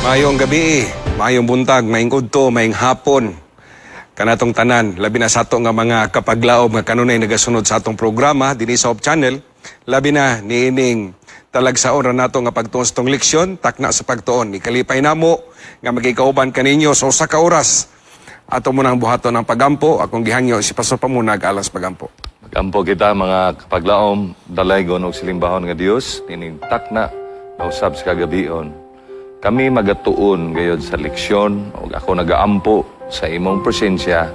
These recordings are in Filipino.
Mayong gabi, mayong buntag, mayong udto, mayong hapon. Kanatong tanan, labi na sa ato nga mga kapaglaob nga kanunay nagasunod sa atong programa dinhi sa Hope Channel, labi na niining talagsaon ra nato nga pagtuon sa tong leksyon, takna sa pagtuon. Ikalipay namo nga magikauban kaninyo sa usa ka oras. Ato mo nang buhaton ng pagampo, akong gihangyo si Pastor Pamunag alas pagampo. Pagampo kita mga kapaglaom, dalaygon og silimbahon nga Dios, nining takna na usab sa kagabion. Kami magatuon gayod sa leksyon o ako nagaampo sa imong presensya,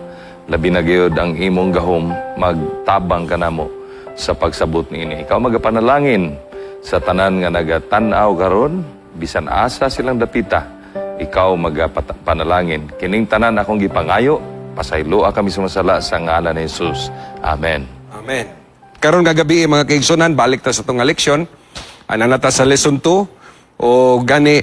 labi na gayod ang imong gahom, magtabang ka namo sa pagsabot niini. Ikaw magapanalangin sa tanan nga nagatanaw karon, bisan asa silang dapita, ikaw magapanalangin. Kining tanan akong gipangayo, pasayloa kami sumasala sa ngalan ni Jesus. Amen. Amen. Karon nga gabi mga kaigsunan, balik ta sa itong leksyon. Ana na ta sa lesson 2. O gani,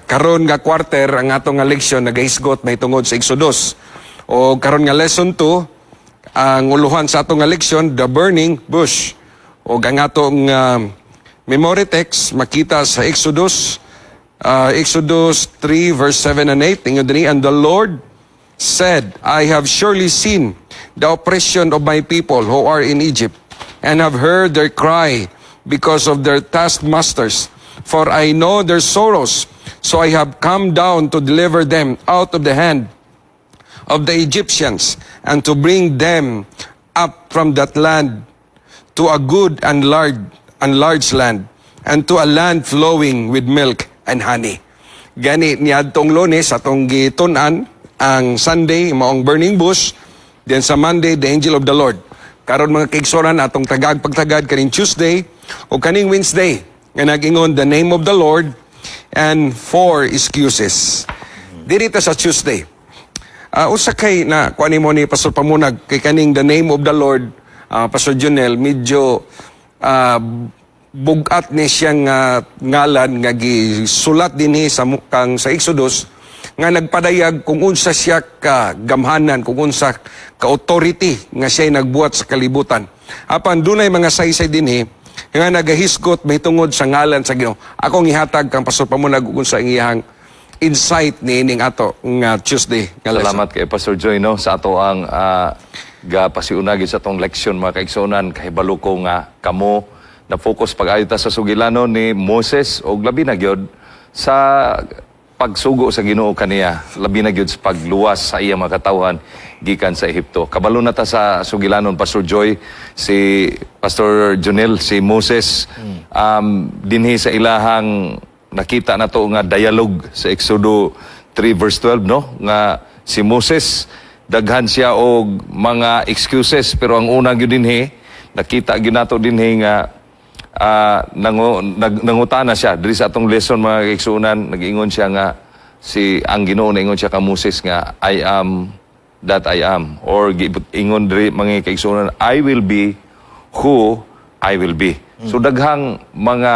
karon nga quarter ang atong nga leksyon nagahisgot may tungod sa Exodus. O karon nga lesson 2, ang uluhan sa atong nga leksyon, the burning bush. O ang atong memory text makita sa Exodus, Exodus 3 verse 7 and 8. Tingnan din, and the Lord said, I have surely seen the oppression of my people who are in Egypt, and have heard their cry because of their taskmasters. For I know their sorrows, so I have come down to deliver them out of the hand of the Egyptians, and to bring them up from that land to a good and large land, and to a land flowing with milk and honey. Gani niadtong Lunes atong gitun-an ang Sunday maong burning bush, then sa Monday the angel of the Lord. Karon mga kaigsoran atong tagag pagtagad kaning Tuesday o kaning Wednesday nga nag-ingon the name of the Lord and 4 excuses. Dito sa Tuesday. Usa kay na kuani mo ni Pastor Pamunag kay kaning the name of the Lord, Pastor Junel, medyo bugat ni siyang ngalan nga gisulat dinhi sa mukang sa Exodus nga nagpadayag kung unsa siya ka gamhanan, kung unsa ka authority nga siya nagbuhat sa kalibutan. Apan dunay mga saysay dinhi nga nagahisgot may tungod sa ngalan sa Ginoo. Akong ihatag kang Pastor Pamunag kung sa iyang insight niining ato nga Tuesday nga lesson. Salamat kay Pastor Joy no sa ato ang gapasiunagi sa atong leksyon mga kaigsunan. Kahibalo ko nga kamo na focus pag-ayta sa sugilano ni Moses og labi na gyud sa pagsugo sa Ginoo kaniya, labi na gyud sa pagluwas sa iyang mga katawhan gikan sa Ehipto. Kabalo na ta sa sugilanon Pastor Joy, si Pastor Jonel, si Moses, dinhi sa ilahang nakita na to nga dialogue sa Exodo 3 verse 12 no, nga si Moses daghan siya og mga excuses, pero ang una gyud dinhi nakita gyud nato dinhi nga nangutana siya diri sa atong lesson mga kaigsunan. Nag-ingon siya nga si ang Ginoo ingon siya ka Moses nga I am that I am, or ingon diri mga kaigsunan I will be who I will be. So daghang mga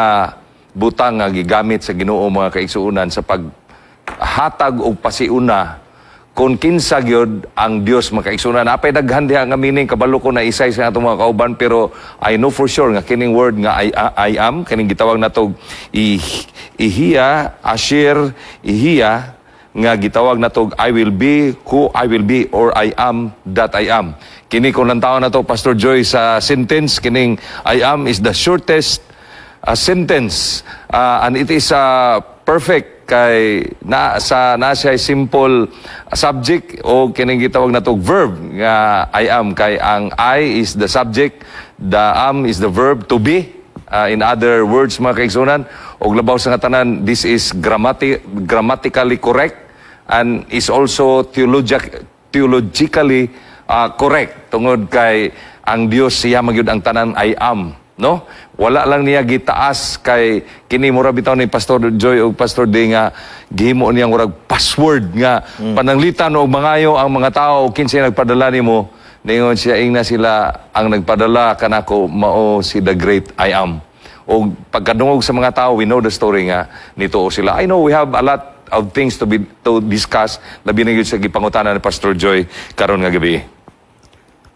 butang nga gigamit sa Ginoo mga kaigsunan sa paghatag og pasiuna kung kinsa gyud ang Dios mga kaigsunan. Apay daghan diha nga meaning, kabalo ko na isay sa atong mga kauban, pero I know for sure nga kining word nga I am, kining gitawag natog ihiya, asher, ihiya, nga gitawag natog I will be who I will be, or I am that I am. Kini kung lantaon na to Pastor Joy sa sentence, kining I am is the shortest sentence, and it is perfect kay na siya simple subject o kining gitawag na to verb nga I am, kay ang I is the subject, the am is the verb to be. In other words mga kaigsunan, og labaw sa nga tanan, this is grammatically correct and is also theologically correct, tungod kay ang Dios siya magyud ang tanan I am, no? Wala lang niya gitaas kay kini mura bitaw ni Pastor Joy o Pastor Day nga gihimo niya murag password nga pananglitan og mangayo ang mga tao kinsay nagpadala nimo. Ningon siya ingna sila ang nagpadala kanako mao si the great I am. Og pagkadungog sa mga tao, we know the story nga nituo sila. I know we have a lot of things to discuss, labi na gyud sa gipangutana ni Pastor Joy karon nga gabi.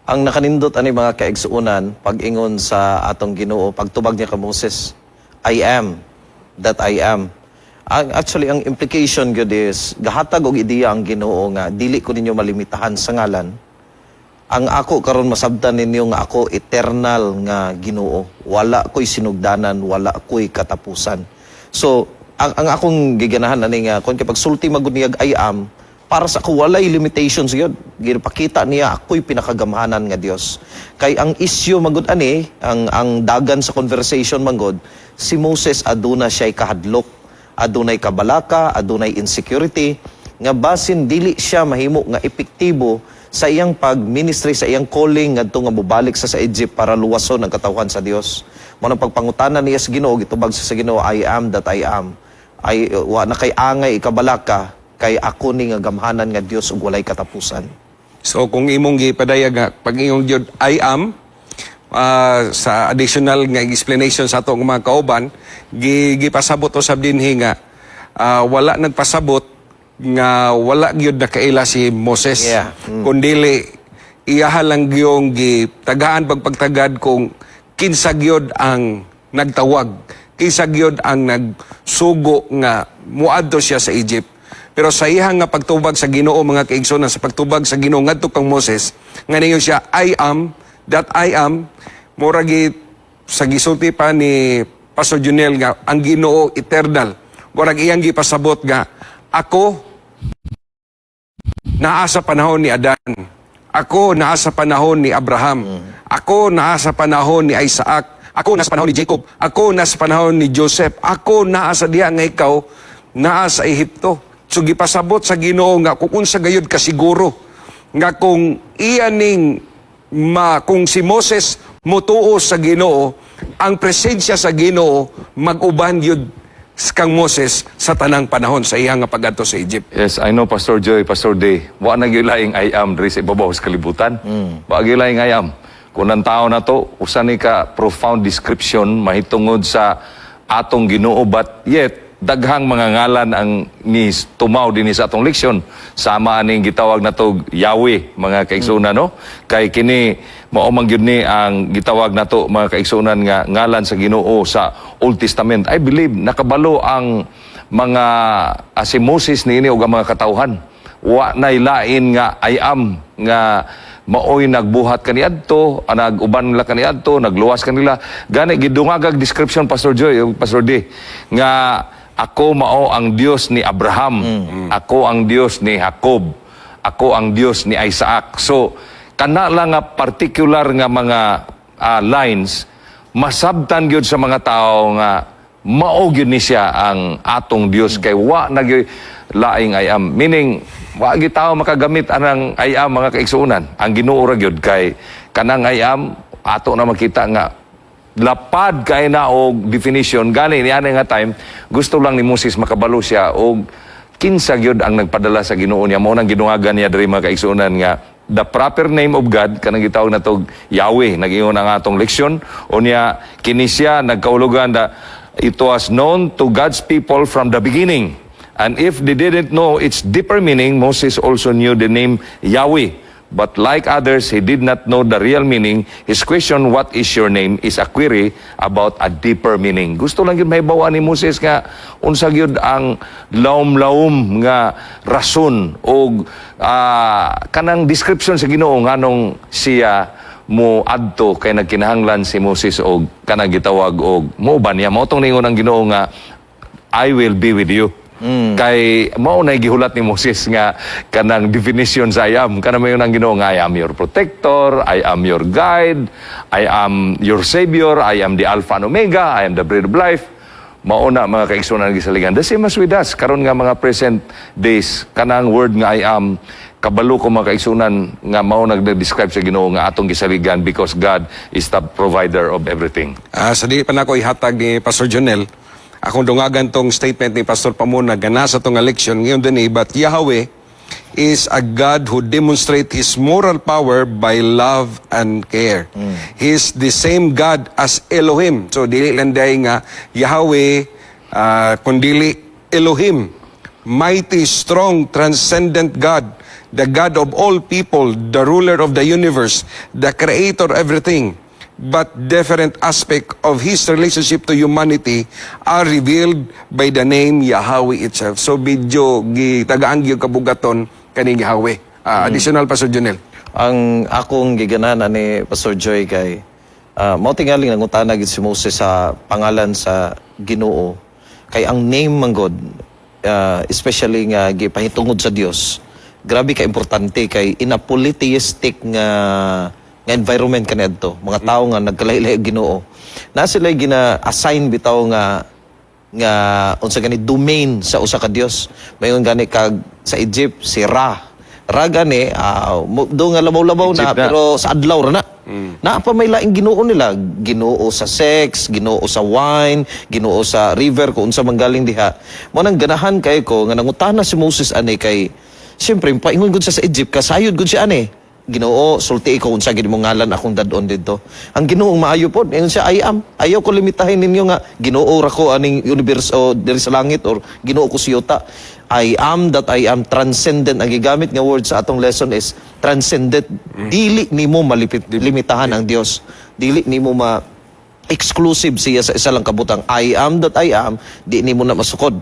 Ang nakanindot ani mga kaigsuunan pag-ingon sa atong Ginoo, pagtubag niya ka Moses, I am that I am. Actually, ang implication gyud is gahatag og ideya ang Ginoo nga dili ko ninyo malimitahan sa ngalan. Ang ako karon masabtan ninyo nga ako eternal nga Ginoo. Wala ko'y sinugdanan, wala ko'y katapusan. So, ang akong giganahan ani nga kun kay pagsulti magud niya I am, para sa ako walay limitations gyud. Ginapakita niya ako'y pinakagamhanan nga Dios. Kay ang issue magud ani, ang dagan sa conversation magud, si Moses aduna siya'y kahadlok, adunay kabalaka, adunay insecurity, nga basin dili siya mahimo nga epektibo sa iyang pag-ministry, sa iyang calling ngadto nga mubalik sa Egypt para luwason ang katawhan sa Dios. Mo nang pagpangutanan niya sa Ginoo, gitubag sa Ginoo, I am that I am. Ay wa na kay angay ikabalaka, kay ako ni nga gamhanan nga Dios ug walay katapusan. So kung imong gipadayag nga pag iyong gyud I am, sa additional nga explanation sa atong mga kauban, gipasabot usab dinhi nga wala nagpasabot nga wala gyud nakaila si Moses. Yeah. Kundili iyaha lang gyung gitagaan pagpagtagad kung kinsa gyud ang nagtawag, kinsa gyud ang nagsugo nga muadto siya sa Egypt. Pero sa iyang nga pagtubag sa Ginoo mga kaigsoon, sa pagtubag sa Ginoo ngadto kang Moses, nga niyo siya I am that I am, murag sa gisulti pa ni Pastor Junel nga ang Ginoo eternal. Murag iyang gipasabot nga ako naa sa panahon ni Adan. Ako naa sa panahon ni Abraham. Ako naa sa panahon ni Isaac. Ako naa sa panahon ni Jacob. Ako naa sa panahon ni Joseph. Ako naa sa diha nga ikaw naa sa Ehipto. So gipasabot sa Ginoo nga kung unsa gayud kasiguro nga kung iyaning kung si Moses mutuo sa Ginoo, ang presensya sa Ginoo mag-uban yun kang Moses sa tanang panahon sa iyang nga pag-adto sa Egypt. Yes, I know Pastor Joy, Pastor Day. Wa na gyud laing I am diri sa ibabaw sa kalibutan. Wa gyud laing I am. Kung ang tao na to, usa ni ka profound description mahitungod sa atong Ginoo, but yet daghang mga ngalan ang ni tumaw din sa atong leksyon. Sama aning gitawag na to Yahweh, mga kaigsunan, no? Kay kini mao man gyud ni ang gitawag nato mga kaigsunan nga ngalan sa Ginoo sa Old Testament. I believe nakabalo ang mga si Moses niini og ang mga katawhan. Wa nay lain nga I am nga maoy nagbuhat kaniadto, nag-uban nila kaniadto, nagluwas kanila. Gani gidungagag description Pastor Joy, Pastor D, nga ako mao ang Dios ni Abraham, ako ang Dios ni Jacob, ako ang Dios ni Isaac. So kana lang nga particular nga mga lines masabtan gyud sa mga tao nga mao gyud ni siya ang atong Dios, kay wa na gyud laing I am. Meaning wa gyud tao makagamit anang I am mga kaigsuonan. Ang Ginoo ra gyud kay kanang I am ato na makita nga lapad kay na og definition gani niana nga time gusto lang ni Moses makabalo siya og kinsa gyud ang nagpadala sa Ginoo niya. Mao nang ginungagan niya diri mga kaigsuonan nga the proper name of God kanang gitawag nato Yahweh. Nag-ingon ang atong leksyon unya kini siya nagkaulugan da it was known to God's people from the beginning, and if they didn't know its deeper meaning, Moses also knew the name Yahweh. But like others, he did not know the real meaning. His question, what is your name, is a query about a deeper meaning. Gusto lang yun mahibawa ni Moses nga unsa gyud ang laom-laom nga rason o kanang description sa Ginoo nganong siya mo adto kay nagkinahanglan si Moses og kanang gitawag og moban niya. Mao tong ningon ang Ginoo nga I will be with you. Kay mao na gihulat ni Moses nga kanang definition sa I am, kana mayon ang Ginoo nga I am your protector, I am your guide, I am your savior, I am the Alpha and Omega, I am the bread of life. Mao na mga kaigsuonan gisalingan. The same as with us karon nga mga present days, kanang word nga I am kabalo ko mga kaigsuonan nga mao nagde-describe sa Ginoo nga atong gisaligan because God is the provider of everything. Sa di pa nako ihatag ni Pastor Jonel, akong dungagan tong statement ni Pastor Pamuna gana sa tong election ngayon din but Yahweh is a God who demonstrates His moral power by love and care. He is the same God as Elohim. So dili lang dahi nga Yahweh kundili Elohim, mighty, strong, transcendent God, the God of all people, the ruler of the universe, the creator of everything. but different aspect of his relationship to humanity are revealed by the name Yahweh itself. So medyo gitagaan gyud kabugaton kaning Yahweh. Additional Pastor Junel. Ang akong gigananan ni Pastor Joy kay mao tingali nangutana gid si Moses sa pangalan sa Ginoo kay ang name man God especially nga gipahitungod sa Dios grabe ka importante kay in a polytheistic nga environment kaniadto mga tao nga nagkalahi-lahi og Ginoo na sila gina-assign bitaw nga unsa gani domain sa usa ka Dios mayon gani kag sa Egypt si Ra gani do nga labaw-labaw na, Egypt na. pero sa adlaw ra na. Na pa may laing Ginoo nila, Ginoo sa sex, Ginoo sa wine, Ginoo sa river kung unsa man galing diha. Mo nang ganahan kay ko nga nangutana si Moses ani kay syempre paingon gud siya sa Egypt kasayod gud siya ani. Ginoo sulti ko unsa gid mo ngalan akong dadon didto. Ang Ginoong maayo pod, ingon siya I am. Ayaw ko limitahin ninyo nga Ginoo ra ko aning universe o diri sa langit or Ginoo ko siyota. I am that I am transcendent. Ang gigamit nga word sa atong lesson is transcendent. Dili nimo limitahan ang Dios. Dili nimo exclusive siya sa isa lang kabutang. I am that I am. Di nimo na masukod.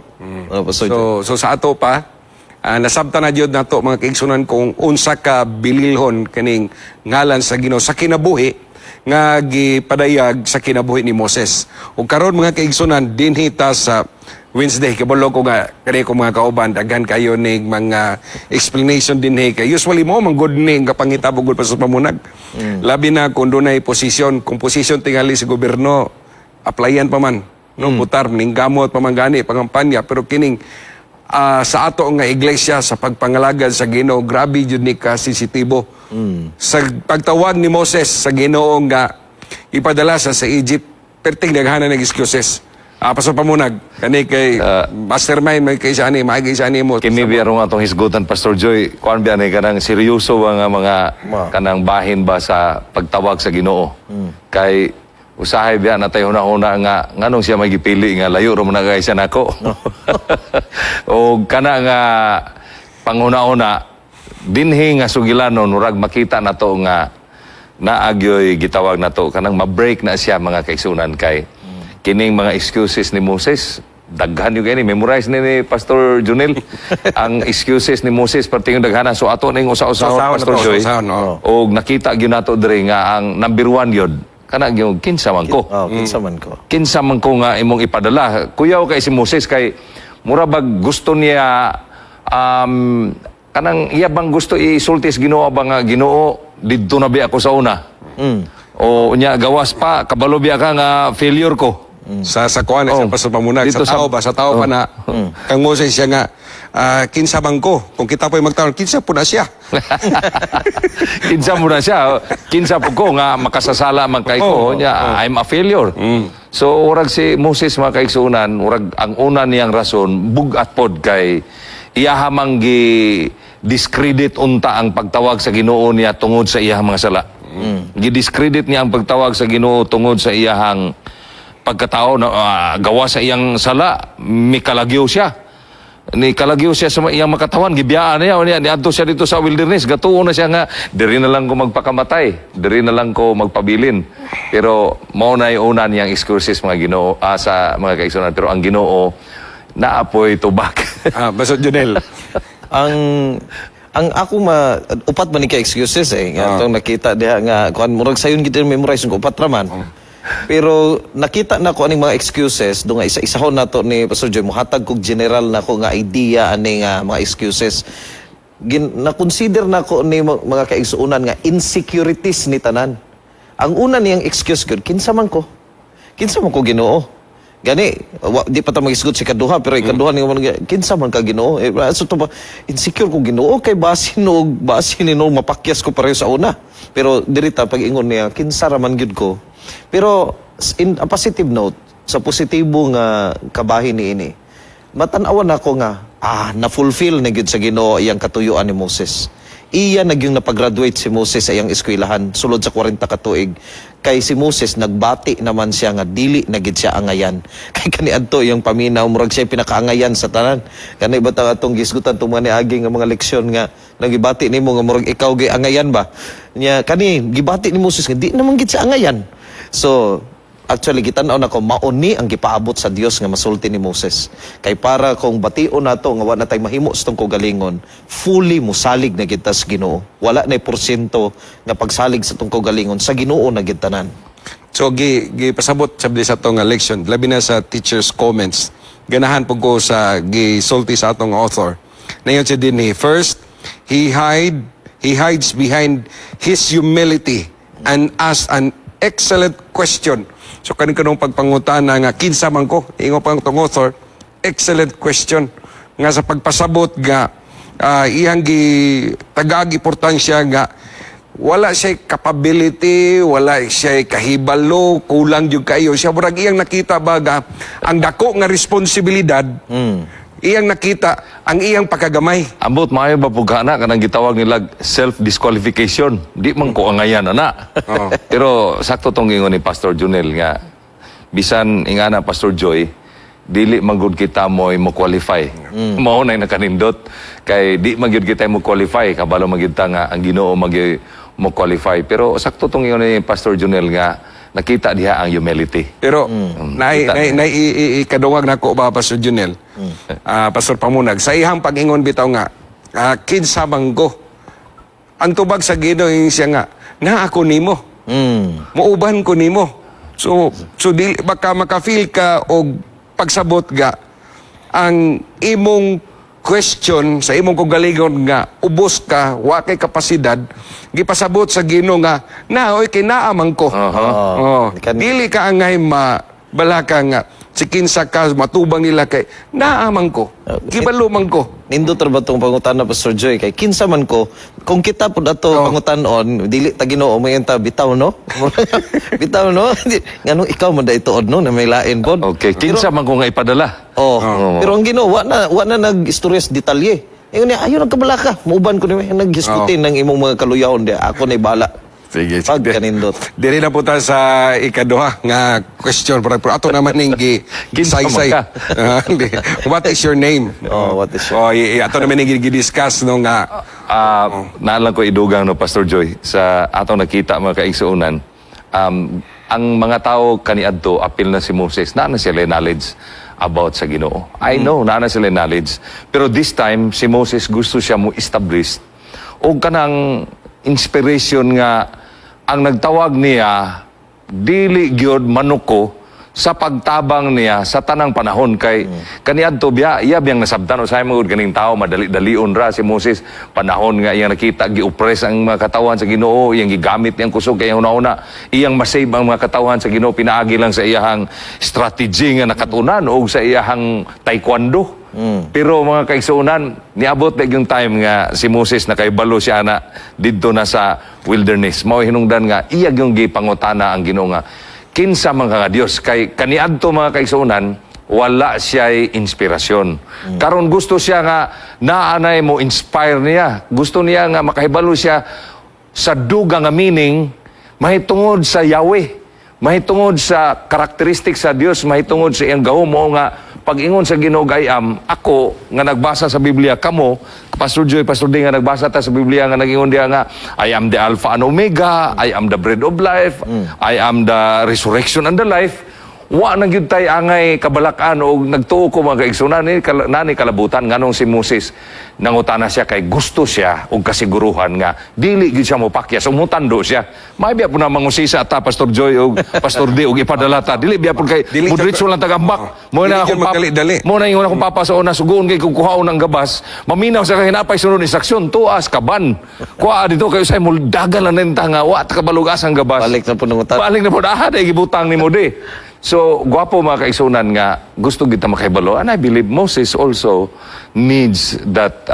So sa ato pa, nasabta na jud nato mga kaigsunan kung unsa ka bililhon kaning ngalan sa Ginoo sa kinabuhi nga gipadayag sa kinabuhi ni Moses. Ug karon mga kaigsunan dinhi ta sa Wednesday kabalo ko nga kani ko mga kauban daghan kayo ning mga explanation dinhi kay usually mo man good ning kapangitabo gud pa sa pamunag. Labi na kung dunay posisyon, kung posisyon tingali sa gobyerno applyan pa man no putar ning gamot pa man gani pangampanya pero kining sa ato nga iglesia sa pagpangalagad sa Ginoo grabe jud ni ka sensitibo sa pagtawag ni Moses sa Ginoo nga ipadala sa Egypt perting daghanan ng excuses Pastor Pamunag kani kay mastermind may kay siya ani maagi siya ani mo Kini biya ron atong hisgutan Pastor Joy, kuan biya ni kanang seryoso nga mga kanang bahin ba sa pagtawag sa Ginoo. Kay usahay biya natay una-una nga nganong siya magipili nga layo ra mo na kay siya nako. O kana nga panguna-una dinhi nga sugilanon murag makita nato nga naagyoy gitawag nato kanang ma-break na siya mga kaigsunan kay kining mga excuses ni Moses daghan yung gani memorize ni Pastor Junel ang excuses ni Moses perting daghanan so ato ning usa-usahon Pastor Joy og nakita gyud nato diri nga ang number 1 yun kana gyud kinsa man ko kinsa man ko nga imong ipadala kuyaw kay si Moses kay mura bag gusto niya kanang iya bang gusto isultis Ginoo ba nga Ginoo didto na bi ako sa una o nya gawas pa kabalo biya ka nga failure ko sa kuan sa Pastor Pamunag Dito sa tao pa na kang Moses siya nga kinsa bang ko kung kita po'y magtaon kinsa po na siya kinsa mo na siya kinsa po ko nga makasasala man kay ko nya I'm a failure so urag si Moses mga kaigsunan urag ang una niyang rason bugat pod kay iyahamang gi discredit unta ang pagtawag sa Ginoo niya tungod sa iyahang mga sala gi-discredit niya ang pagtawag sa Ginoo tungod sa iyahang pagkatao na gawa sa iyang sala mikalagyo siya ni kalagyo siya sa iyang makatawan gibiyaan niya niadto siya dito sa wilderness gatuo na siya nga diri na lang ko magpakamatay diri na lang ko magpabilin pero mao na una niyang excuses mga Ginoo sa mga kaigsunan pero ang Ginoo naapoy tubak Pastor Junel ang ako upat man ni ka excuses nga tong nakita diha nga kuan murag sayon gid memorize ko upat ra man pero nakita na ko aning mga excuses do nga isa-isahon nato ni Pastor Joy mohatag kog general na ko nga idea ani nga mga excuses na consider na ko ni mga kaigsuonan nga insecurities ni tanan ang una niyang excuse gud kinsa man ko Ginoo gani di pa ta mag-isgot si kaduha pero ikaduha ni kinsa man ka Ginoo so to ba insecure ko Ginoo kay basin no mapakyas ko pareho sa una pero diri ta pag-ingon niya kinsa ra man gyud ko pero in a positive note sa positibo nga kabahin niini matan-awan nako nga na-fulfill na gyud sa Ginoo iyang katuyuan ni Moses iya nagyung napagraduate si Moses sa iyang eskwelahan sulod sa 40 ka tuig kay si Moses nagbati naman siya nga dili na gid siya angayan kay kaniadto iyang paminaw murag siya pinakaangayan sa tanan kani ba ta atong gisgutan tuma ni agi nga mga leksyon nga nagibati nimo nga murag ikaw gay angayan ba nya kani gibati ni Moses nga di naman gid siya angayan So, actually, gitan-aw na ko, mauni ang gipaabot sa Dios nga masulti ni Moses. Kay para kung bation nato nga wala na tay mahimo sa tong kagalingon, fully musalig na kita sa Ginoo. Wala na porsyento nga pagsalig sa tong kagalingon sa Ginoo na gitanan. So, pasabot sabdi sa itong election, labi na sa teacher's comments, ganahan po ko sa gisulti sa atong author. Nayon siya din first, he hides behind his humility and asks an excellent question. So, kanong pagpangutana nga, kinsa man ko, ingo pang itong author, excellent question. Nga sa pagpasabot nga, iyang tagag importansya nga, wala siya capability, wala siya kahibalo, kulang yung kayo. Siya murag iyang nakita baga ang dako nga responsibilidad. Iyang nakita ang iyang pagkagamay. Ambot maayo ba pugana kanang gitawag nila self-disqualification. Di man ko angayan ana. Pero sakto tong ingon ni Pastor Junel nga bisan ingana Pastor Joy dili man gud kita mo qualify. Mao na nakanindot kay di man gud kita mo qualify kabalo man gid ta nga ang Ginoo mo qualify. Pero sakto tong ingon ni Pastor Junel nga nakita diha ang humility. Pero ikadungag na ko ba, Pastor Junel? Pastor Pamunag, sa ihang pag-ingon bitaw nga, kinsa man ko. Ang tubag sa Ginoo siya nga, na ako nimo. Muuban ko nimo. So baka makafeel ka o pagsabot ga ang imong question sa imong kagalingon nga ubos ka wa kay kapasidad gipasabot sa Ginoo nga naoy kay naaman ko. Dili ka angay balaka nga si kinsa ka matubang nila kay naaman ko. Gibalo man ko. Nindo tra ba tong pangutana Pastor Joy kay kinsa man ko kung kita pud ato pangutanon dili ta Ginoo may enta bitaw no. Bitaw no. Nganong ikaw man da ituod no na may lain pod. Okay, kinsa man ko nga ipadala. Pero ang Ginoo wa na nag-istorya sa detalye. Ingon niya ayo nagkabalaka, muuban ko ni naghisgutin ng imong mga kaluyahon di ako na bala. Sige, Pag kanindot. Dili na po ta sa ikaduha nga question pero ato naman ning gisaysay. What is your name? What is your ato naman ning gidiscuss no nga Naalang ko idugang no Pastor Joy sa atong nakita mga kaigsuunan. Ang mga tao kaniadto apil na si Moses na sila knowledge about sa Ginoo. I know na sila knowledge. Pero this time si Moses gusto siya mo establish og kanang inspiration nga ang nagtawag niya dili gyud manuko sa pagtabang niya sa tanang panahon kay kaniadto biya iya biyang nasabtan usay magud ganing tao madali-dalion ra si Moses panahon nga iyang nakita gi-oppress ang mga katawan sa Ginoo iyang gigamit niyang kusog kay una-una iyang masave ang mga katawan sa Ginoo pinaagi lang sa iyang strategy nga nakatunan o sa iyang taekwondo. Pero mga kaigsuunan, niabot na yung time nga si Moses nakaibalo siya na didto na sa wilderness. Mao hinungdan nga iyag yung gipangutana ang Ginoo nga kinsa man ka nga Dios kay kaniadto mga kaigsuunan wala siya inspirasyon. Karon gusto siya nga naanay mo inspire niya. Gusto niya nga makahibalo siya sa duga nga meaning mahitungod sa Yahweh. Mahitungod sa karakteristik sa Dios, mahitungod sa iyang gahom mo nga pag-ingon sa Ginoo gayam, ako nga nagbasa sa Biblia kamo, Pastor Joy, Pastor Ding nga nagbasa ta sa Biblia nga nagingon diha nga I am the Alpha and Omega, I am the bread of life, I am the resurrection and the life. Wa na gyud tay angay kabalakan o nagtuo ko mga kaigsunan ni nani kalabutan nganong si Moses nangutana siya kay gusto siya og kasiguruhan nga dili gyud siya mopakyas umutando siya may biya po na mangusisa ta Pastor Joy og Pastor D og ipadala ta dili biya po kay mudritso lang tagambak mo na akong mo na ingon akong papa sa una sugon kay kung kuhaon ang gabas maminaw sa kahinapay sunod instruksyon tuas kaban kuha dito kayo say muldagan lang nenta nga wa ta kabalugas ang gabas balik na po nangutan. balik na po day gibutang nimo di. So, gwapo mga kaigsunan nga, gusto kita makahibalo. And I believe Moses also needs that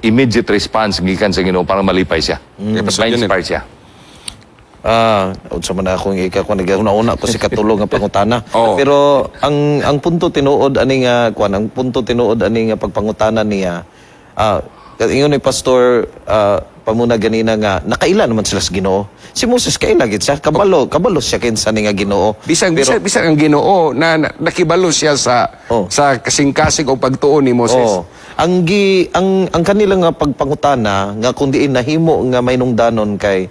immediate response gikan sa Ginoo para malipay siya. Ma-inspire siya. Unsa man akong ikaw naguna-una ko si katulong nga pangutana. Pero ang punto tinuod ani nga ang punto tinuod ani nga pagpangutana niya ingon ni Pastor Pamunag ganina nga nakaila naman sila sa Ginoo. Si Moses kaila gid siya kabalo siya kinsa ni nga Ginoo. Bisang ang Ginoo na nakibalo siya sa kasing-kasing o pagtuon ni Moses. Ang kanila nga pagpangutana nga kun diin nahimo nga may nungdanon kay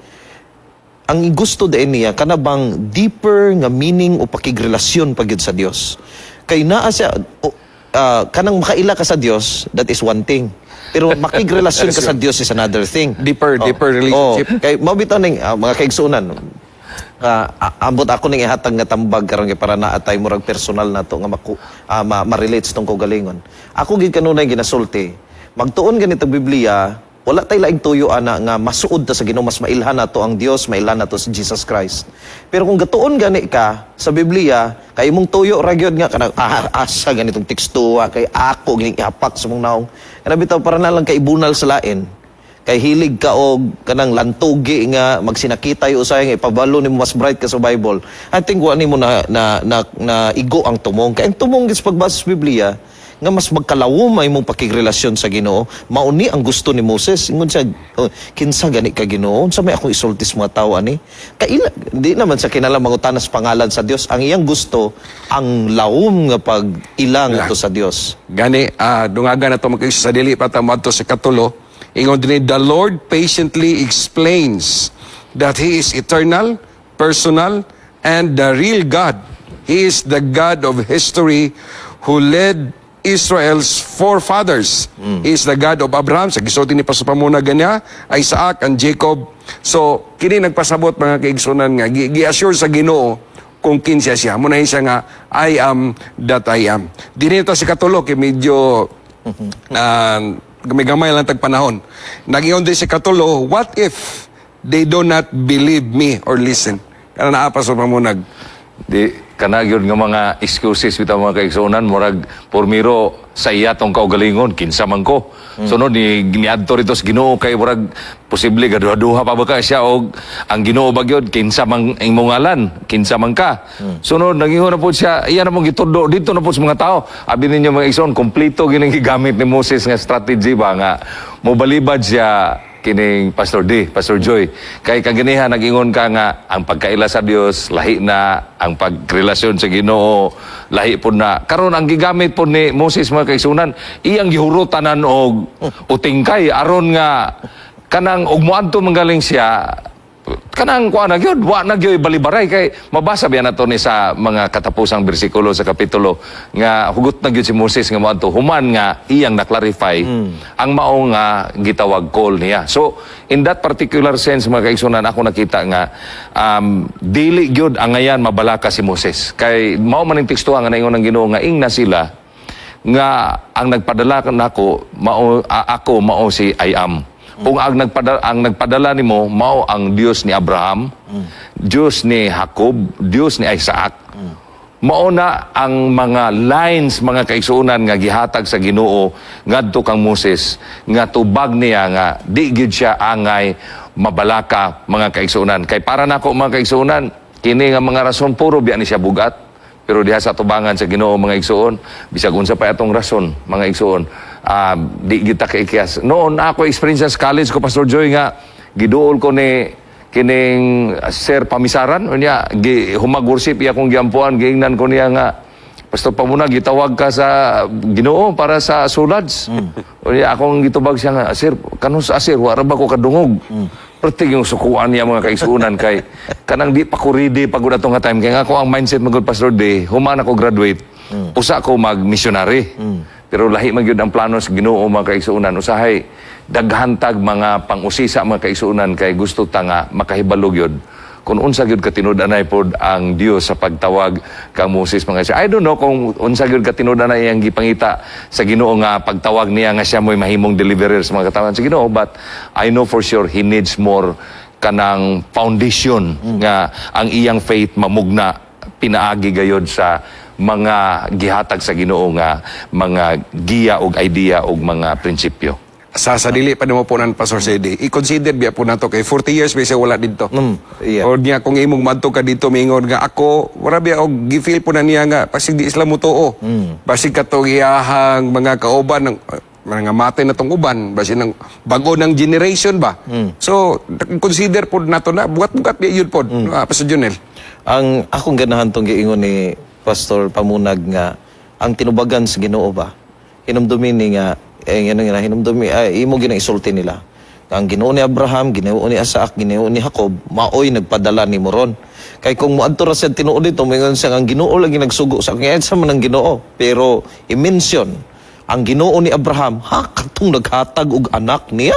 ang gusto din niya kanabang deeper nga meaning o pakigrelasyon pagyud sa Dios. Kay naa siya kanang makaila ka sa Dios, that is one thing. Pero makigrelasyon ka sa Dios is another thing. Deeper relationship. Kay mabitaw ning mga kaigsunan. Ambot ako ning ihatag nga tambag karon kay para naatay murag personal nato nga ma-relate tong kaugalingon. Ako gid kanunay ginasulti. Magtuon ganito Biblia, wala tay laing tuyo ana nga masuod ta sa Ginoo, mas mailhan nato ang Dios, mailhan nato si Jesus Christ. Pero kung gatuon gani ka sa Biblia, kay imong tuyo ra gyud nga kanang asa ganitong tekstuwa kay ako gining ihapak sa mong naong. Kana bitaw para na lang kay ibunal sa lain. Kay hilig ka og kanang lantugi nga magsinakitay usay nga ipabalo nimo mas bright ka sa Bible. I think wa nimo na igo ang tumong. Kay ang tumong gis pagbasa sa Biblia nga mas magkalawom ay mong pakigrelasyon sa Ginoo, mauni ang gusto ni Moses. Ingon siya, kinsa gani ka Ginoo? Sa may akong isultis mga tao ani. Kaila di naman sa kinalang mangutanas pangalan sa Dios. Ang iyang gusto ang lawom nga pag-ilang ato sa Dios. Gani, dungaga na ito magkaisa sa dili patamad to sa katulo. Ingon din, the Lord patiently explains that He is eternal, personal, and the real God. He is the God of history who led Israel's forefathers. He is the God of Abraham. Sa gisulti ni Pastor Pamuna ganya, Isaac and Jacob. So, kini nagpasabot mga kaigsunan nga, gi-assure sa Ginoo kung kinsa siya. Muna siya nga, I am that I am. Dinito si Katulo, kay medyo gamay-gamay lang tagpanahon. Nag-iyon din si Katulo, what if they do not believe me or listen? Kana naa Pastor Pamunag. Di kanagyon nga mga excuses bitaw mga kaigsunan murag pormiro sa iya tong kaugalingon kinsa man ko. Sunod ni niadto rito sa Ginoo kay murag posible gaduha-duha pa ba ka siya og ang Ginoo bagyod kinsa man imong ngalan, kinsa man ka. Sunod nagingon na po siya, iya na mong gitudo dito na po sa mga tao. Abi ninyo mga igsoon, kompleto gining gigamit ni Moses nga strategy ba nga mobalibad siya kining Pastor D, Pastor Joy. Kay kaganihan nag-ingon ka nga ang pagkaila sa Dios lahi na, ang pagrelasyon sa Ginoo lahi po na. Karon ang gigamit po ni Moses mga kaigsunan, iyang gihurutanan og utingkay aron nga kanang ug moadto manggaling siya kanang kuan na gyud wa na gyud balibaray kay mabasa biya nato ni sa mga katapusang bersikulo sa kapitulo nga hugot na gyud si Moses nga moadto human nga iyang na-clarify ang mao nga gitawag call niya. So in that particular sense mga kaigsunan ako nakita nga dili gyud ang ngayan mabalaka si Moses kay mao man ning teksto nga naingon ng Ginoo nga ingna sila nga ang nagpadala nako mao ako mao si I am. Kung ang nagpadala nimo mao ang Dios ni Abraham, Dios ni Jacob, Dios ni Isaac. Mao na ang mga lines mga kaigsuonan nga gihatag sa Ginoo ngadto kang Moses nga tubag niya nga di gid siya angay mabalaka mga kaigsuonan. Kay para nako mga kaigsuonan kini nga mga rason puro biya ni siya bugat. Pero diha sa tubangan sa Ginoo mga igsuon, bisag unsa pa atong rason mga igsuon, di kita kaikiyas. Noon ako experience sa college ko Pastor Joy nga giduol ko ni kining Sir Pamisaran unya humag worship iya kong giampuan giingnan ko niya nga Pastor Pamuna gitawag ka sa Ginoo para sa sulads. Unya akong gitubag siya nga Sir kanus Sir wala ba ko kadungog. Perti yung sukuan niya mga kaigsuunan kay kanang di pa ko ready pagod atong nga time kay nga ako ang mindset magud Pastor D human ako graduate usa ko mag missionary pero lahi man gyud ang plano sa Ginoo mga kaigsuunan usahay daghantag mga pang-usisa mga kaigsuunan kay gusto ta nga makahibalo gyud kung unsa gyud katinud-anay pod ang Dios sa pagtawag kang Moses mga siya. I don't know kung unsa gyud katinud-anay ang gipangita sa Ginoo nga pagtawag niya nga siya mo'y mahimong deliverer sa mga katawan sa Ginoo but I know for sure he needs more kanang foundation nga ang iyang faith mamugna pinaagi gayod sa mga gihatag sa Ginoo nga mga giya og idea og mga prinsipyo. Sa dili pa nimo punan Pastor Sedi, i-consider biya po nato kay 40 years bisa wala dito. Yeah. Or niya kung imong madto ka dito mingon nga ako wala biya og gifeel po na niya nga pasig di Islam mo tuo. Basig katong iyahang mga kauban ng mga mate na tong uban basi ng bago ng generation ba. So consider po nato na bugat-bugat biya yun po. Pastor Jonel. Ang akong ganahan tong giingon ni Pastor Pamunag nga ang tinubagan sa Ginoo ba hinumdumi ni nga hinumdumi imo ginaisulti nila Ang Ginoo ni Abraham, Ginoo ni Isaac, Ginoo ni Jacob, maoy nagpadala ni Moron. Kay kung moadto ra siya tinuod dito, mingon siya ang Ginoo lagi nagsugo sa kanya sa man ang Ginoo. Pero i-mention ang Ginoo ni Abraham, katong naghatag og anak niya.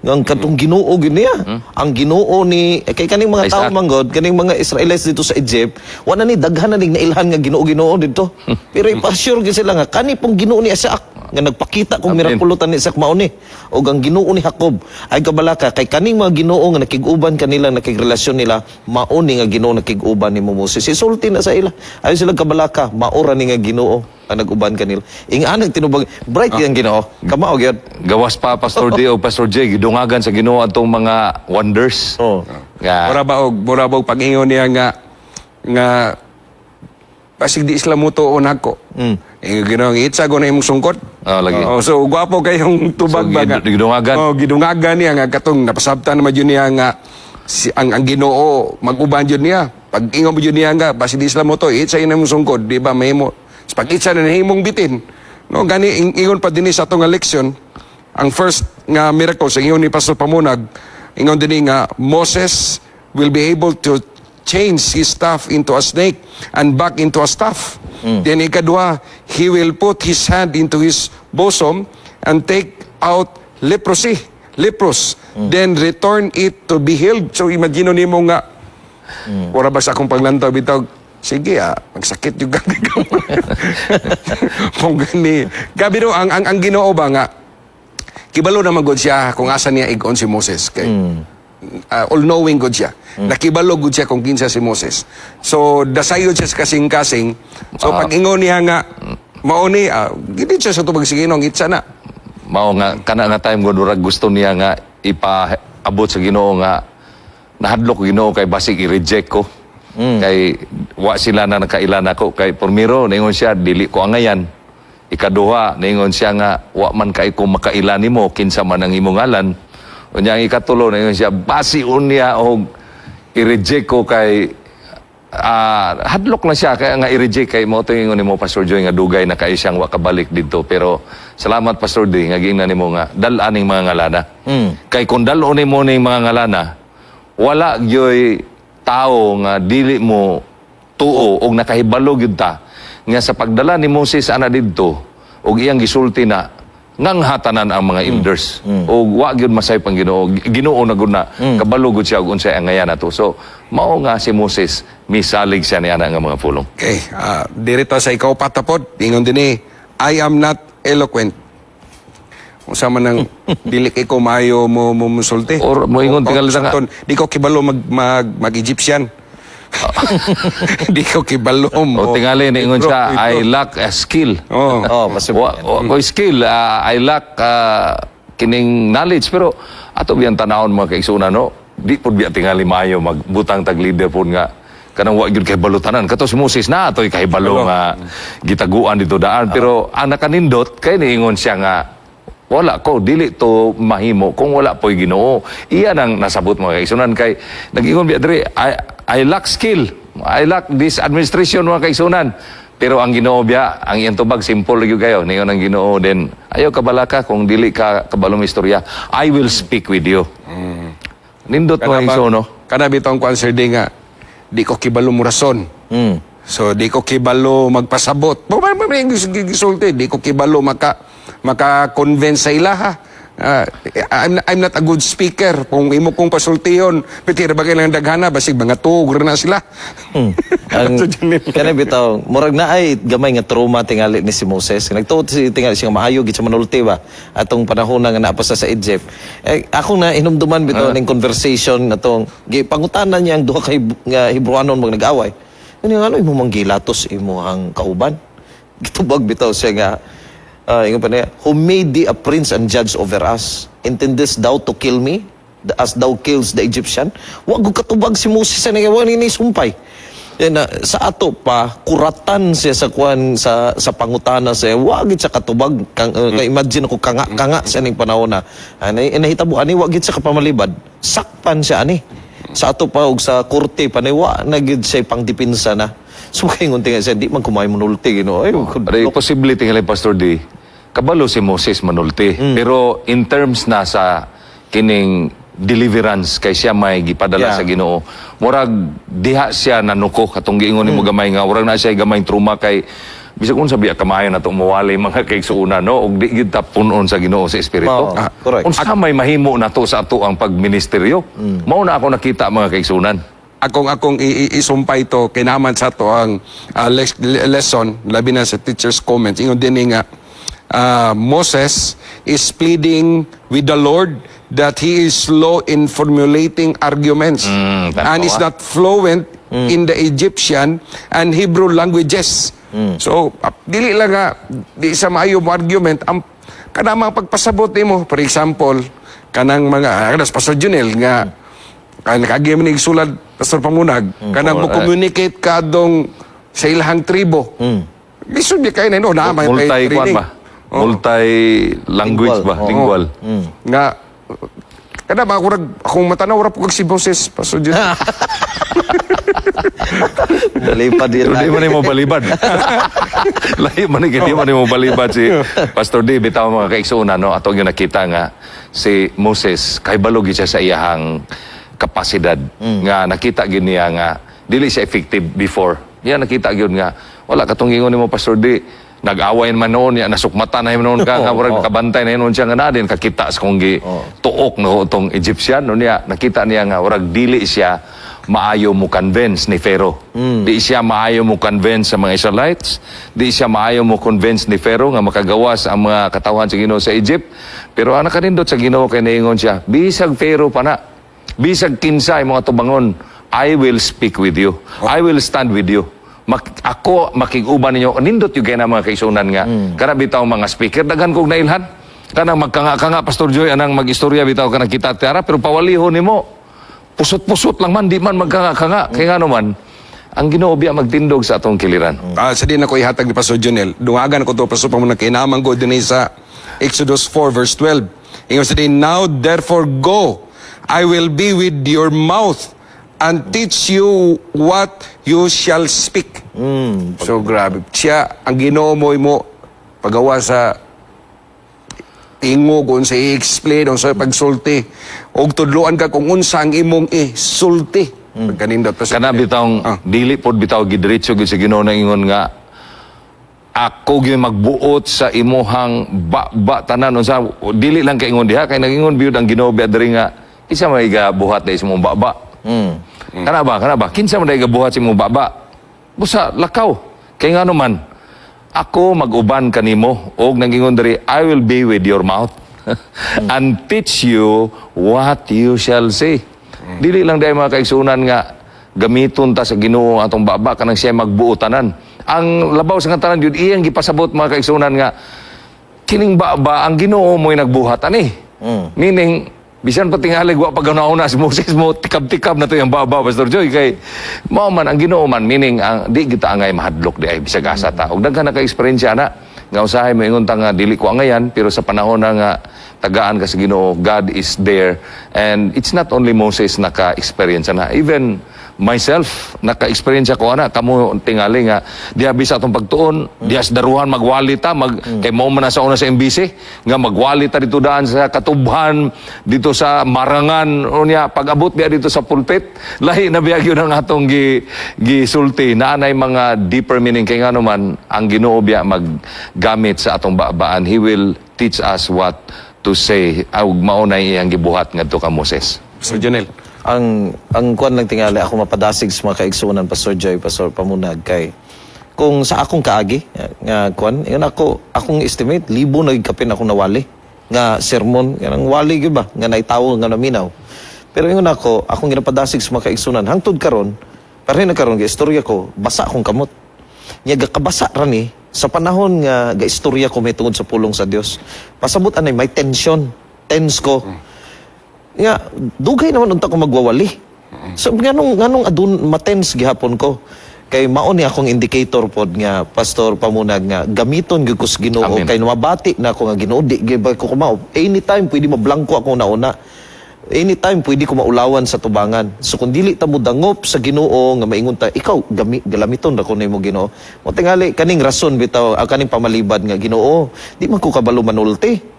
Ang katong Ginoo niya. Ang Ginoo ni kay kaning mga tao Isaac. manggod, kaning mga Israelites dito sa Egypt, wala ni daghan na ning nailhan nga Ginoo dito. Pero ipa-sure gyud sila nga kani pong Ginoo ni Isaac nga nagpakita kung Amen. mirakulutan ni Isaac mauni o ang Ginoo ni Jacob ay kabalaka kay kaning mga Ginoo nga nakig-uban kanila nakigrelasyon nila mauni nga Ginoo nakig-uban ni Moses isulti na sa ila ay sila kabalaka maura ni nga Ginoo ang nag-uban kanila inganag tinubag bright yang Ginoo kamao gyud Gawas pa Pastor D o Pastor J gidungagan sa Ginoo atong mga wonders. oh Nga Mura ba og pag-ingon niya nga pasig di sila mutuon ako. Ginoo itsa go na imong sungkot. lagi. So gwapo kayong tubag So, ba nga. gidungagan. Gidungagan niya nga katong napasabtan naman yun niya nga ang Ginoo mag-uban yun niya. Pag ingon mo yun niya nga pasig di sila muto itsa yun imong sungkot, di ba mahimo. Pag itsa na himong bitin. No gani ingon pa dinhi sa atong leksyon ang first nga miracle sa ingon ni Pastor Pamunag ingon dinhi nga Moses will be able to change his staff into a snake and back into a staff. Then ikadua, he will put his hand into his bosom and take out leprous. Then return it to be healed. So imagine nimo nga, wala ba sa akong paglantaw bitaw, sige magsakit yung gani ka. Kung gani. Gabi no, ang Ginoo ba nga, kibalo naman god siya kung asa niya igon si Moses. Kay, all-knowing good siya. Nakibalo good siya kung kinsa si Moses. So, dasayod siya sa kasing-kasing. So, pag ingon niya nga, mauni, gindi siya sa tubag siginong, itsa na. Mao nga kana nga time gudurag gusto niya nga ipaabot sa Ginoo nga nahadlok Ginoo kay basig i-reject ko. Kay wa sila na nakailan ako kay pormiro ningon siya dili ko angayan. Ikaduha ningon siya nga wa man kay ko makailan nimo kinsa man ang imong ngalan. Unya ang ikatulo ningon siya basi unya og i-reject ko kay hadlok na siya kaya nga i-reject kay mo tingin nimo Pastor Joy nga dugay na kay siyang wa kabalik dito pero salamat Pastor D nga giingnan nimo nga dal-aning mga ngalana. Kay kung dal-on nimo ning mga ngalana wala gyoy tao nga dili mo tuo og nakahibalo gyud ta nga sa pagdala ni Moses ana didto og iyang gisulti na ngang hatanan ang mga elders o wa gyud masay pang Ginoo na gud na kabalo gud siya og unsay ang ngayan nato so mao nga si Moses misalig siya ni ana nga mga pulong. Okay, dirito sa ikaw patapod, ingon din I am not eloquent. Kung sama ng dili kay ko maayo mo musulti. Or mo ingon tingali nga di ko kibalo mag-Egyptian. Di ko kibalo mo. o tingali ni ingon siya I lack a skill. Ko skill I lack kining knowledge pero ato biyan tanawon mga kaigsunan no di pud biya tingali maayo magbutang tag leader pud nga kanang wa gyud kay balutanan kato si Moses na atoy kay balo nga gitaguan dito daan pero ang nakanindot kay niingon siya nga wala ko dili to mahimo kung wala po'y Ginoo iya nang nasabot mga kaigsunan kay nag-ingon biya diri I lack skill I lack this administration mga kaigsunan pero ang Ginoo biya ang iyang tubag simple gyud kayo niyon ang Ginoo then ayo kabalaka kung dili ka kabalong istorya I will speak with you nindot mga kaigsunan no Kada bitong kwan sir di nga di ko kibalo mo rason. So di ko kibalo magpasabot. Gisulti di ko kibalo maka-convince sa ilaha. I'm not a good speaker. Kung imo kong pasultiyon, pitira ba kailang daghana, basig mga tuog na sila. Kaya bitaw, murag na ay gamay nga trauma tingali ni si Moses. Nagtuot si tingali siya maayo gid sa manulti ba atong panahon nga naapasa sa Egypt. Ako na hinumduman bitaw ning conversation natong gipangutanan niya ang duha kay nga Hebrewanon mag nag-away. Ano imo manggilatos imo ang kauban? Gitubag bitaw siya nga ingon pa niya, who made thee a prince and judge over us? Intendest thou to kill me as thou kills the Egyptian? Wag ko katubag si Moses sa nagawa ni sumpay. Sa ato pa, kuratan siya sa kuan sa pangutana siya. Wag gid sa katubag. Imagine ako kanga sa ning panahon na. Nahitabo ani wag gid sa kapamalibad. Sakpan siya ani. Sa ato pa og sa korte paniwa na gid siya pangdipinsa na. So kay ngunti nga siya di man kumay manulti Ginoo. Ay possibility tingali Pastor D kabalo si Moses manulti pero in terms na sa kining deliverance kay siya may gipadala Yeah. sa Ginoo. Murag diha siya nanuko katong giingon nimo gamay nga murag na siya gamay trauma kay bisag unsa biya kamayo na to mawali mga kaigsuuna no ug di gid ta punon sa Ginoo sa espiritu. Oo, correct. Unsa may mahimo na to sa ato ang pagministeryo? Mao na ako nakita mga kaigsuunan. akong isumpay to kinaman sa to ang lesson labi na sa teacher's comments ingon din nga Moses is pleading with the Lord that he is slow in formulating arguments and is not fluent in the Egyptian and Hebrew languages. So dili lang nga di sa maayo mo argument ang kanang pagpasabot nimo, for example kanang mga kanas Pastor Junel nga nakagi man sulad Pastor Pamunag kanang mo communicate ka dong sa ilahang tribo. Lisod di kay na no na may Multi kwan ba? Multi language ba? Lingual. Nga kada ba akong matanaw ra po kag si Moses Pastor Junel. Nalipad din Pero di man mo balibad. Lahi man di man mo balibad si Pastor D bitaw mga kaigsuuna no ato yung nakita nga si Moses kay balog siya sa iyahang kapasidad nga nakita gyud niya nga dili siya effective before. Niya nakita gyud nga wala katong ingon nimo Pastor D nag-away man noon niya nasukmatan na noon ka nga murag nakabantay na noon siya nga na din kakita sa kung tuok no tong Egyptian no niya nakita niya nga murag dili siya maayo mo convince ni Pharaoh. Di siya maayo mo convince sa mga Israelites. Di siya maayo mo convince ni Pharaoh nga makagawas ang mga katawan sa Ginoo sa Egypt. Pero ana kanindot sa Ginoo kay naingon siya, bisag Pharaoh pa na, bisag kinsay mga tubangon, I will speak with you. I will stand with you. Ako makig-uban ninyo. Nindot yung kaya na mga kaisunan nga. Kana bitaw mga speaker, daghan kong nailhan. Kanang magkanga-kanga, Pastor Joy, anang mag-istorya bitaw kanang kita tiara, pero pawalihon nimo. Pusot-pusot lang man, di man magkanga-kanga. Kaya nga naman, ang Ginoo biya magtindog sa atong kiliran. Sa din ako ihatag ni Pastor Junel. Dungagan ko to Pastor Pamunag kinamang ko din sa Exodus 4 verse 12. Ingon sa din, now therefore go, I will be with your mouth and teach you what you shall speak. So grabe. Siya, ang Ginoo mo pagawa sa tingo kung sa i-explain o sa pagsulti. O tudluan ka kung unsa ang imong sulti. Pagkanindot. Kana bitawng dili pod bitaw gidiretso gid sa Ginoo na ingon nga ako gyud magbuot sa imuhang tanan unsa dili lang kay ingon diha kay nagingon biud ang Ginoo biya diri nga isa may gabuhat na imong baba. Kana ba kinsa man day gabuhat sa imong baba busa lakaw kay ngano man ako mag-uban kanimo og nagingon diri I will be with your mouth and teach you what you shall say. Dili lang day mga kaigsunan nga gamiton ta sa Ginoo atong baba kanang siya magbuotanan. Ang labaw sa tanan jud iyang gipasabot mga kaigsunan nga kining baba ang Ginoo mo'y nagbuhat ani. Meaning bisan pa tingali wa paganauna si Moses mo tikab-tikab na to yung baba Pastor Joy kay mao man ang Ginoo man meaning ang di kita angay mahadlok di ay bisag asa ta ug daghan na ka eksperyensya na nga usahay mo ingon ta nga dili ko angayan pero sa panahon na nga tagaan ka sa Ginoo God is there and it's not only Moses naka-experience na even myself naka-experience ko ana kamo tingali nga diha bisa atong pagtuon diha sa daruhan magwali ta kay mao man na sa una sa MBC nga magwali ta dito daan sa Katubhan dito sa Marangan unya pag-abot biya dito sa pulpit lahi na biya gyud ang atong gisulti naanay mga deeper meaning kay ngano man ang Ginoo biya maggamit sa atong babaan he will teach us what to say ug mao na iyang gibuhat ngadto ka Moses. Pastor Junel. Ang kuan lang tingali ako mapadasig sa mga kaigsunan Pastor Joy, Pastor Pamunag kay kung sa akong kaagi nga kuan yun akong estimate libo na kapin akong nawali nga sermon kanang wali gyud ba nga naitawo nga naminaw. Pero ingon akong ginapadasig sa mga kaigsunan hangtod karon pareho na karon istorya ko basa akong kamot. Nya gakabasa ra ni sa panahon nga gaistorya ko may tungod sa pulong sa Dios. Pasabot anay may tense ko. Nga, dugay naman unta ko magwawali. So, nganong adun matens gihapon ko. Kay mao ni akong indicator pod nga Pastor Pamunag nga gamiton gyud ko sa Ginoo kay mabati na ako nga Ginoo di gyud ko kumao. Anytime pwede mablangko ako nauna. Anytime pwede ko maulawan sa tubangan. So kung dili ta mo dangop sa Ginoo nga maingon ta ikaw galamiton ra ko nimo Ginoo. Mo tingali kaning rason bitaw kaning pamalibad nga Ginoo, di man ko kabalo manulti.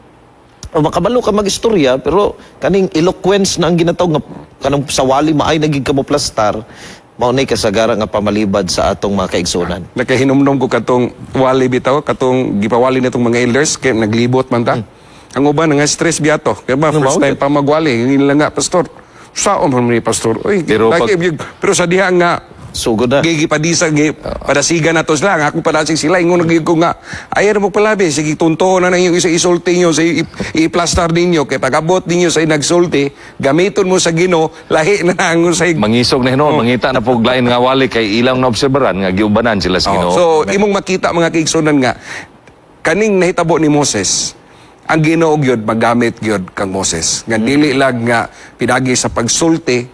O makabalo ka magistorya pero kaning eloquence na ang ginatawag nga kanang sa wali maay naging kamo plastar mao nay kasagara nga pamalibad sa atong mga kaigsunan. Nakahinumdum ko katong wali bitaw, katong gipawali nitong mga elders, kaya naglibot man ta. Ang uban nga stress biyato. Kaya ba, first time pa magwali, yung lang nga, pastor. Saan man ni pastor? Uy, Pero pero sa diha nga, Sugod na. gigipadisa, padasigan na to sila. Ako padasig sila, ingon nagiging ko nga, ayaw mo palabi, sige, tunto na yung isa isulti nyo, sa i-plastar ninyo, kaya pagabot ninyo sa nagsulti, gamiton mo sa Ginoo, lahi na ang sa Mangisog na hinuon, mangita na po lain nga wali kay ilang na obserbaran nga giubanan sila sa Ginoo. So, imong makita mga kaigsunan nga, kaning nahitabo ni Moses, ang Ginoo gyud magamit gyud kang Moses. Nga dili lang nga pinagi sa pagsulti,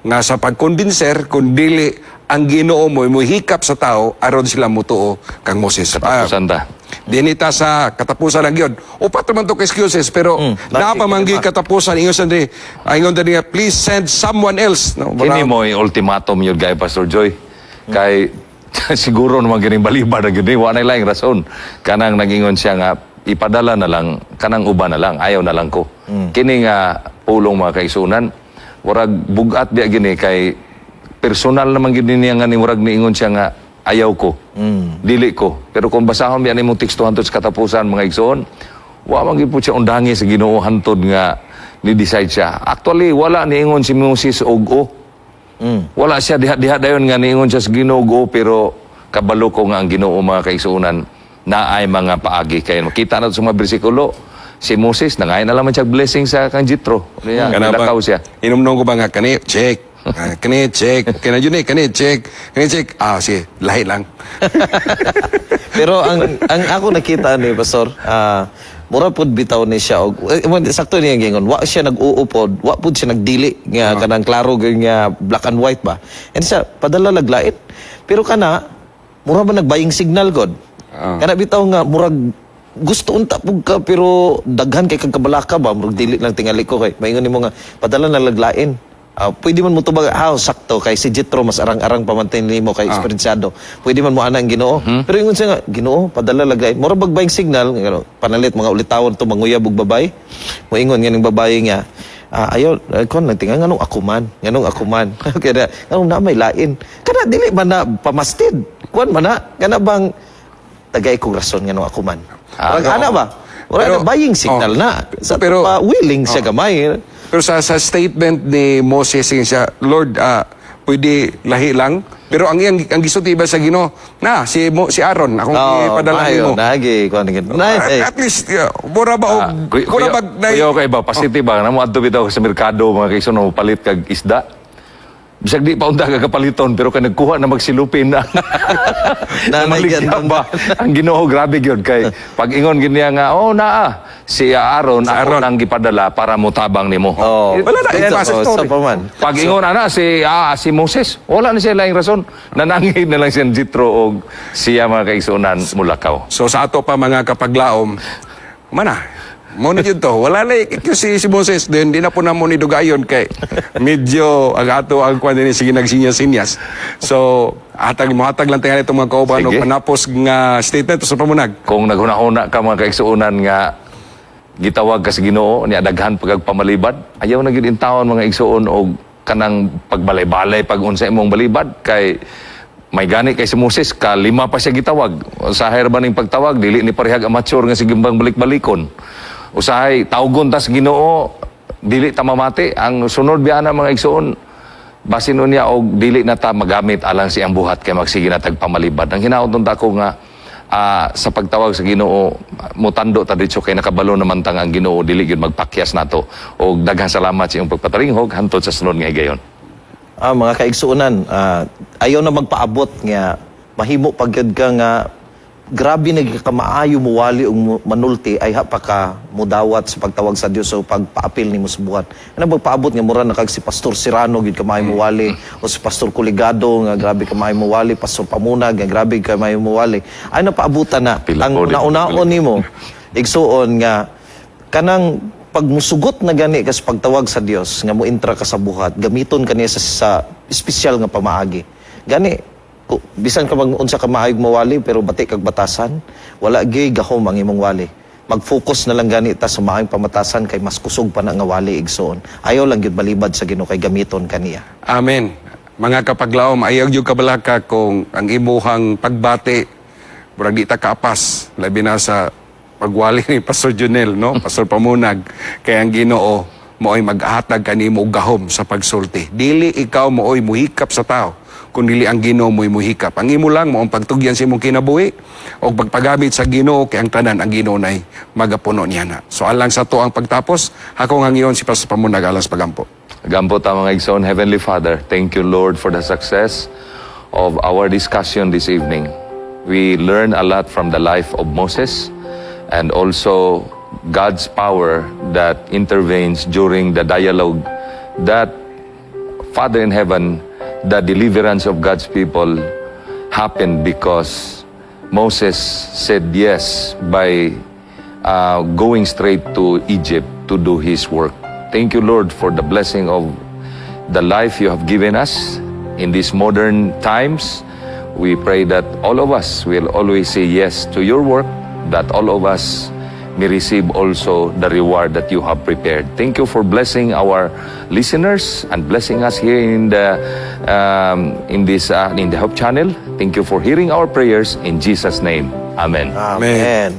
nga sa pagkondinser, kundi ang Ginoo mo hikap sa tao aron sila mutuo kang Moses. Katapusan ta. Dinita sa katapusan lang yun. Upat naman to excuses, pero napamanggi katapusan, ingon sandi, ingon dali nga, please send someone else. No? Kini mo ultimatum yun kay Pastor Joy. Kay siguro naman gining balibad na gini, wa na laing rason. Kanang nagingon siya nga, ipadala na lang, kanang uba na lang, ayaw na lang ko. Kini nga pulong mga kaisunan, warag bugat biya gini kay personal naman gini niya nga ni warag niingon siya nga, ayaw ko, dili ko. Pero kung basahon biya nimong tekstuhan to sa katapusan mga igsoon, wa man gyud po siya undangi sa Ginoo hantod nga ni-decide siya. Actually, wala niingon si Moses og o. Wala siya diha dayon nga niingon siya sa Ginoo og o, pero kabalo ko nga ang Ginoo mga kaigsuonan na ay mga paagi kay makita na sa mga bersikulo si Moses nangay na lamang siya blessing sa kang Jethro. Nilakaw siya. Inumnong ko ba nga, kani, check. Kani, check. Kani, yun kani, check. Kani, check. Sige, lahi lang. Pero ang ako nakita ni Pastor, mura pud bitaw ni siya og sakto niya gingon, wa siya nag-uupod, wa pud siya nagdili nga kanang klaro nga black and white ba. And siya padala laglait. Pero kana mura ba nagbaying signal god? Kana bitaw nga murag gusto unta pug ka pero daghan kay kag kabalaka ba murag dili lang tingali ko kay maingon nimo nga padala na laglain. Pwede man mo tubag sakto kay si Jethro mas arang-arang pamantin nimo kay espirityado. Pwede man mo ana ang Ginoo. Pero ingon siya nga Ginoo padala laglain. Mura bagbaying signal nga panalit mga ulitawon to manguyab og babay. Moingon nga ning babay nga ayaw kon nagtinga nganong ako man kaya nganong na may lain kana dili man na pamastid kuan man na kana bang tagay kong rason nga nung ako man. Ana ba? Wala na buying signal na. Pero willing siya gamay. Pero sa statement ni Moses siya, Lord, pwede lahi lang. Pero ang gisulti ba sa Ginoo, na si Aaron, akong ipadala nimo. Nagi kuan At least mura ba Kuya kay ba positive ba namo adto bitaw sa merkado mga kaigsoon palit kag isda. Bisag di pa unta kapaliton pero kay nagkuha na magsilupin na. Naligyan ba? Ang Ginoo grabe gyud kay pag ingon gid niya nga si Aaron ako nang gipadala para motabang nimo. Wala na sa paman. Pag ingon ana si Moses, wala na siya laing rason. Nanangin na lang siya Jethro og siya mga kaigsuonan mulakaw. So sa ato pa mga kapaglaom, mana? Muna yun to. Wala na si Moses. Then, di na po na mo ni Dugayon kay medyo ang ato ang kwan din sige nagsinyas-sinyas. So, hatag lang tingnan itong mga kauban o panapos nga statement sa pamunag. Kung naghuna-huna ka mga kaigsuonan nga gitawag ka sa Ginoo niya daghan pagpamalibad, ayaw na gid intawon mga igsuon og kanang pagbalay-balay pag unsa imong balibad kay may gani kay si Moses kalima pa siya gitawag. Usahay ba ning pagtawag dili ni parehag amateur nga sigimbang balik-balikon. Usahay tawgon tas Ginoo dili ta mamati ang sunod biya na mga igsuon basin niya og dili na ta magamit alang siyang buhat kay magsige na tagpamalibad. Ang hinaot ko nga sa pagtawag sa Ginoo mutando ta dito kay nakabalo naman tang ang Ginoo dili gyud magpakyas nato og daghang salamat sa iyong pagpataringhog hantod sa sunod nga higayon. Mga kaigsuonan, ayaw na magpaabot nga mahimo pagyud ka nga grabe nagkamaayo mo wali og manulti ay pa ka mudawat sa pagtawag sa Dios o pagpaapil nimo sa buhat. Ano magpaabot nga mura na kag si Pastor Serrano gid kamaayo mo wali o si Pastor Coligado nga grabe kamaayo mo wali, Pastor Pamunag nga grabe kamaayo mo wali. Ay napaabutan na ang nauna-on nimo igsuon nga kanang pagmusugot na gani kas pagtawag sa Dios nga mointra ka sa buhat gamiton kaniya sa espesyal nga pamaagi. Gani bisan ka unsa ka maayog mawali pero bati kag batasan wala gyud gahom ang imong wali mag-focus na lang ganita sa maayong pamatasan kay mas kusog pa na nga wali igsoon. Ayaw lang gyud balibad sa Ginoo kay gamiton kaniya. Amen. Mga kapaglaom, ayaw yung kabalaka kung ang imuhang pagbati, murag di ta kaapas, labi na sa pagwali ni Pastor Junel, no? Pastor Pamunag, kaya ang Ginoo, mooy maghatag kanimo og gahom sa pagsulti. Dili ikaw mooy muhikap sa tao, kundi ang Ginoo mo'y muhikap. Ang imo lang mo ang pagtugyan sa imong kinabuhi o pagpagamit sa Ginoo kay ang tanan ang Ginoo nay magapuno niya na. So alang sa to ang pagtapos, ako nga ngayon si Pastor Pamunag alas pagampo. Gampo ta mga igsoon, Heavenly Father, thank you Lord for the success of our discussion this evening. We learn a lot from the life of Moses and also God's power that intervenes during the dialogue that, Father in heaven, the deliverance of God's people happened because Moses said yes by going straight to Egypt to do his work. Thank you, Lord, for the blessing of the life you have given us in these modern times. We pray that all of us will always say yes to your work, that all of us may receive also the reward that you have prepared. Thank you for blessing our listeners and blessing us here in the Hope Channel. Thank you for hearing our prayers in Jesus' name. Amen. Amen.